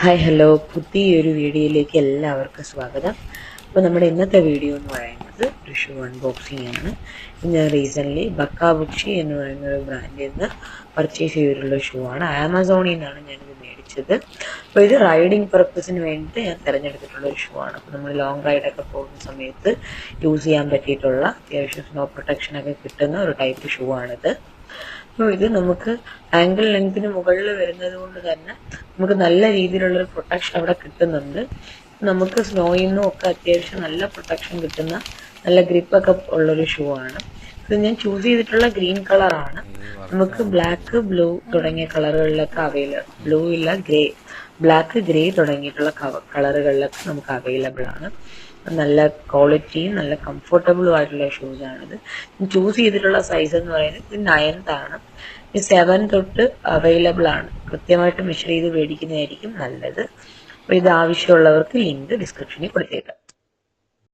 Hi hello, പുതിയൊരു വീഡിയോയിലേക്ക് എല്ലാവർക്കും സ്വാഗതം. അപ്പോൾ നമ്മുടെ ഇന്നത്തെ വീഡിയോ എന്ന് പറയുന്നത് ഒരു ഷൂ അൺബോക്സിംഗ് ആണ്. ഞാൻ റീസെൻ്റ്ലി ബക്കാബുക്ഷി എന്ന് പറയുന്ന ഒരു ബ്രാൻഡിൽ നിന്ന് പർച്ചേസ് ചെയ്തിട്ടുള്ള ഷൂ ആണ്. ആമസോണിൽ നിന്നാണ് ഞാനിത് മേടിച്ചത്. അപ്പോൾ ഇത് റൈഡിങ് പർപ്പസിന് വേണ്ടിയിട്ട് ഞാൻ തിരഞ്ഞെടുത്തിട്ടുള്ള ഒരു ഷൂ ആണ്. അപ്പോൾ നമ്മൾ ലോങ് റൈഡൊക്കെ പോകുന്ന സമയത്ത് യൂസ് ചെയ്യാൻ പറ്റിയിട്ടുള്ള അത്യാവശ്യം സ്നോ പ്രൊട്ടക്ഷനൊക്കെ കിട്ടുന്ന ഒരു ടൈപ്പ് ഷൂ ആണിത്. അപ്പോൾ ഇത് നമുക്ക് ആങ്കിൾ ലെങ്ത്തിന് മുകളിൽ വരുന്നത് കൊണ്ട് തന്നെ നമുക്ക് നല്ല രീതിയിലുള്ളൊരു പ്രൊട്ടക്ഷൻ അവിടെ കിട്ടുന്നുണ്ട്. നമുക്ക് സ്നോയിൽ നിന്നും ഒക്കെ അത്യാവശ്യം നല്ല പ്രൊട്ടക്ഷൻ കിട്ടുന്ന നല്ല ഗ്രിപ്പൊക്കെ ഉള്ളൊരു ഷൂ ആണ്. ഇത് ഞാൻ ചൂസ് ചെയ്തിട്ടുള്ള ഗ്രീൻ കളറാണ്. നമുക്ക് ബ്ലാക്ക്, ബ്ലൂ തുടങ്ങിയ കളറുകളിലൊക്കെ അവൈലബിൾ, ബ്ലൂ ഇല്ല, ഗ്രേ, ബ്ലാക്ക്, ഗ്രേ തുടങ്ങിയിട്ടുള്ള കളറുകളിലൊക്കെ നമുക്ക് അവൈലബിൾ ആണ്. നല്ല ക്വാളിറ്റിയും നല്ല കംഫർട്ടബിളും ആയിട്ടുള്ള ഷൂസാണിത്. ചൂസ് ചെയ്തിട്ടുള്ള സൈസ് എന്ന് പറയുന്നത് ഇത് 9th ആണ്. ഇത് 7 തൊട്ട് അവൈലബിൾ ആണ്. കൃത്യമായിട്ട് മെഷർ ചെയ്ത് മേടിക്കുന്നതായിരിക്കും നല്ലത്. അപ്പോൾ ഇത് ആവശ്യമുള്ളവർക്ക് ലിങ്ക് ഡിസ്ക്രിപ്ഷനിൽ കൊടുത്തേക്കാം.